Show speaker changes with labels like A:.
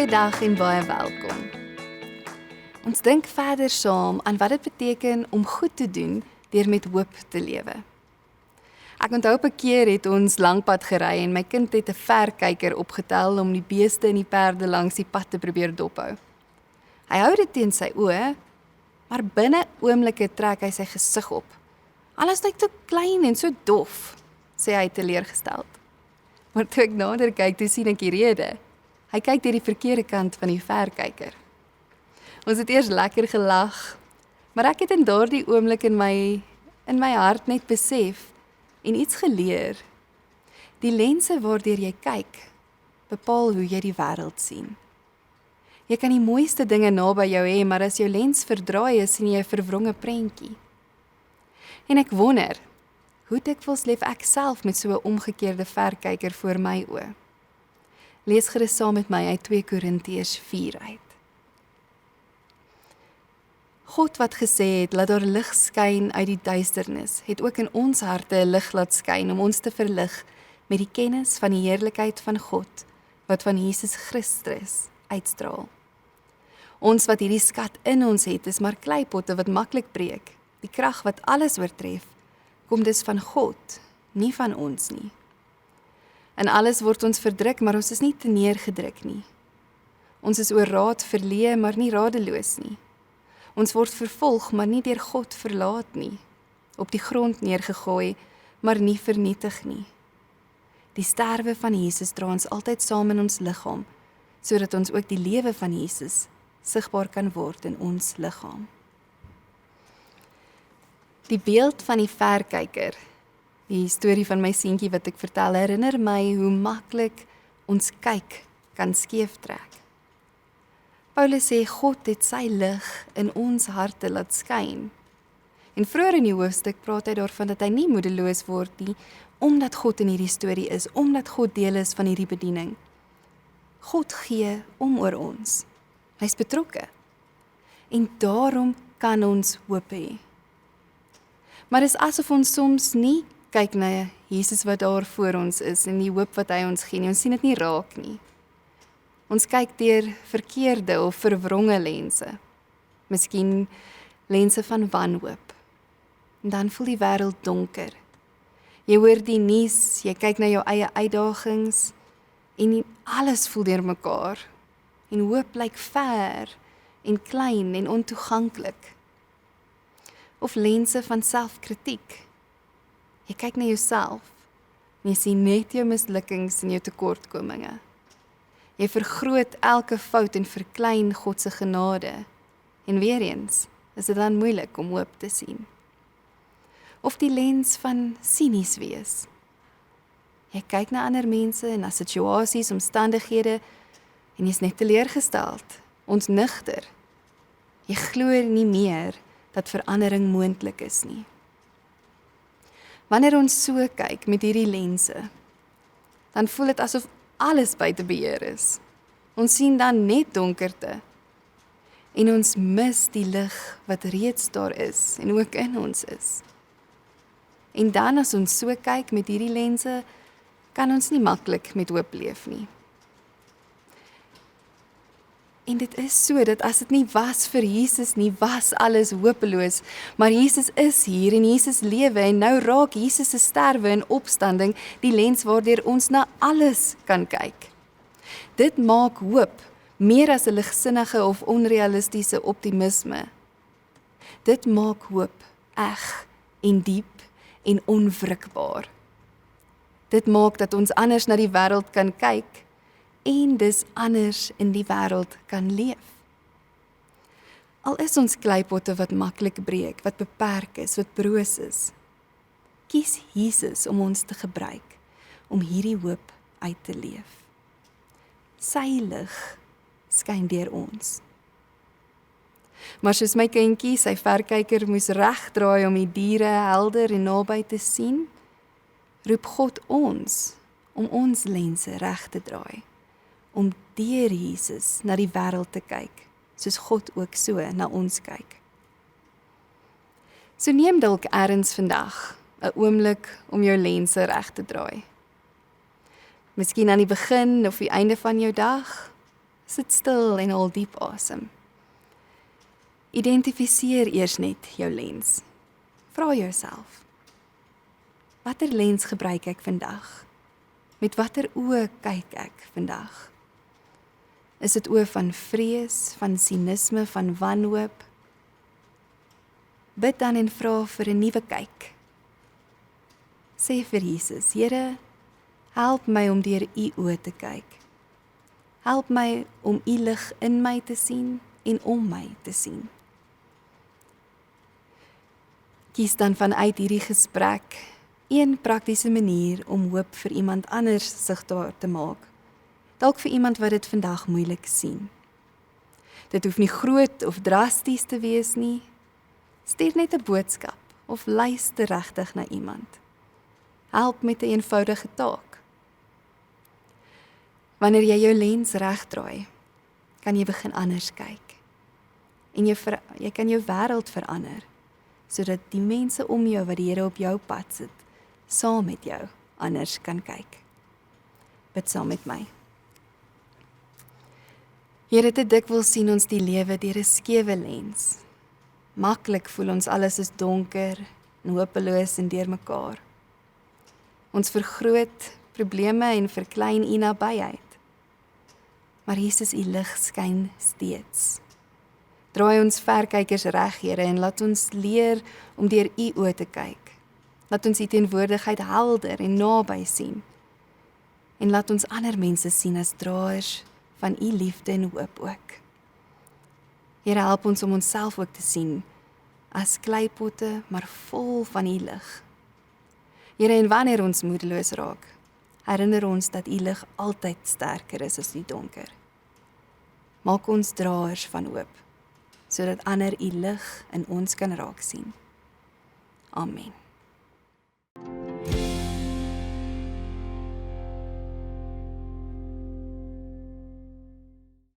A: Goeiedag en baie welkom. Ons dink verder saam aan wat dit beteken om goed te doen deur met hoop te lewe. Ek onthou op 'n keer het ons langpad gery en my kind het 'n verkyker opgetel om die beeste en die perde langs die pad te probeer dophou. Hy hou dit teen sy oë, maar binne oomblikke trek hy sy gesig op. Alles lyk so klein en so dof, sê hy teleurgesteld. Maar toe ek nader kyk, toe sien ek die rede. Hy kyk deur die verkeerde kant van die verkyker. Ons het eers lekker gelag, maar ek het in daardie oomblik in my hart net besef en iets geleer. Die lense waardeur jy kyk, bepaal hoe jy die wêreld sien. Jy kan die mooiste dinge naby jou hê, maar as jou lens verdraai is, sien jy 'n verwronge prentjie. En ek wonder, hoe dikwels leef ek self met so 'n omgekeerde verkyker voor my oë? Lees gerus saam met my uit 2 Korintiërs 4 uit. God wat gesê het, laat daar lig skyn uit die duisternis, het ook in ons harte 'n lig laat skyn om ons te verlig met die kennis van die heerlikheid van God, wat van Jesus Christus uitstraal. Ons wat hierdie skat in ons het, is maar kleipotte wat maklik breek. Die krag wat alles oortref, kom dus van God, nie van ons nie. In alles word ons verdruk, maar ons is nie te neergedruk nie. Ons is oor raad verleë, maar nie radeloos nie. Ons word vervolg, maar nie deur God verlaat nie. Op die grond neergegooi, maar nie vernietig nie. Die sterwe van Jesus dra ons altyd saam in ons liggaam, sodat ons ook die lewe van Jesus sigbaar kan word in ons liggaam. Die beeld van die verkyker, die storie van my seentjie wat ek vertel, herinner my hoe maklik ons kyk kan skeef trek. Paulus sê God het sy lig in ons harte laat skyn. En vroeër in die hoofstuk praat hy daarvan dat hy nie moedeloos word nie, omdat God in hierdie storie is, omdat God deel is van hierdie bediening. God gee om oor ons. Hy's betrokke. En daarom kan ons hoop hê. Maar dis asof ons soms nie kyk na Jesus wat daar voor ons is en die hoop wat hy ons gee nie. Ons sien dit nie raak nie. Ons kyk deur verkeerde of verwronge lense. Miskien lense van wanhoop. En dan voel die wêreld donker. Jy hoor die nuus, jy kyk na jou eie uitdagings en alles voel deurmekaar. En hoop lyk ver en klein en ontoeganklik. Of lense van selfkritiek. Jy kyk na jouself en jy sien net jou mislukkings en jou tekortkominge. Jy vergroot elke fout en verklein God se genade. En weer eens is dit dan moeilik om hoop te sien. Of die lens van sinies wees. Jy kyk na ander mense en na situasies, omstandighede en jy is net teleurgesteld, ontnigter. Jy glo nie meer dat verandering moontlik is nie. Wanneer ons so kyk met hierdie lense, dan voel dit asof alles buite beheer is. Ons sien dan net donkerte en ons mis die lig wat reeds daar is en ook in ons is. En dan as ons so kyk met hierdie lense, kan ons nie maklik met hoop leef nie. En dit is so, dat as dit nie was vir Jesus nie, was alles hopeloos. Maar Jesus is hier en Jesus lewe en nou raak Jesus se sterwe en opstanding die lens waardeur ons na alles kan kyk. Dit maak hoop meer as 'n ligsinnige of onrealistiese optimisme. Dit maak hoop eg en diep en onwrikbaar. Dit maak dat ons anders na die wêreld kan kyk en dus anders in die wêreld kan leef. Al is ons kleipotte wat maklik breek, wat beperk is, wat broos is, kies Jesus om ons te gebruik, om hierdie hoop uit te leef. Sy lig skyn deur ons. Maar soos my kindjie, sy verkyker moes regdraai om die diere helder en naby te sien, roep God ons om ons lense reg te draai, om deur Jesus na die wêreld te kyk, soos God ook so na ons kyk. So neem dalk eers vandag 'n oomblik om jou lense reg te draai. Miskien aan die begin of die einde van jou dag, Sit stil en haal diep asem. Identifiseer eers net jou lens. Vra jouself, watter lens gebruik ek vandag? Met watter oë kyk ek vandag? Is dit oë van vrees, van sinisme, van wanhoop? Bid dan en vra vir 'n nuwe kyk. Sê vir Jesus, Here, help my om deur U oë te kyk. Help my om U lig in my te sien en om my te sien. Kies dan vanuit hierdie gesprek een praktiese manier om hoop vir iemand anders sigbaar te maak. Dalk vir iemand wat dit vandag moeilik sien. Dit hoef nie groot of drasties te wees nie. Stuur net 'n boodskap of luister regtig na iemand. Help met 'n eenvoudige taak. Wanneer jy jou lens regdraai, kan jy begin anders kyk. En jy kan jou wêreld verander, sodat die mense om jou wat die Here op jou pad sit, saam met jou anders kan kyk. Bid saam met my. Here, te dikwels sien ons die lewe deur 'n skewe lens. Maklik voel ons alles is donker en hopeloos en deurmekaar. Ons vergroot probleme en verklein U nabyheid. Maar Jesus, U lig skyn steeds. Draai ons verkykers reg, Here, en laat ons leer om deur U oë te kyk. Laat ons U teenwoordigheid helder en naby sien. En laat ons ander mense sien as draers van U liefde en hoop ook. Here, help ons om onsself ook te sien as kleipotte, maar vol van U lig. Here, en wanneer ons moedeloos raak, herinner ons dat U lig altyd sterker is as die donker. Maak ons draers van hoop, sodat ander U lig in ons kan raak sien. Amen.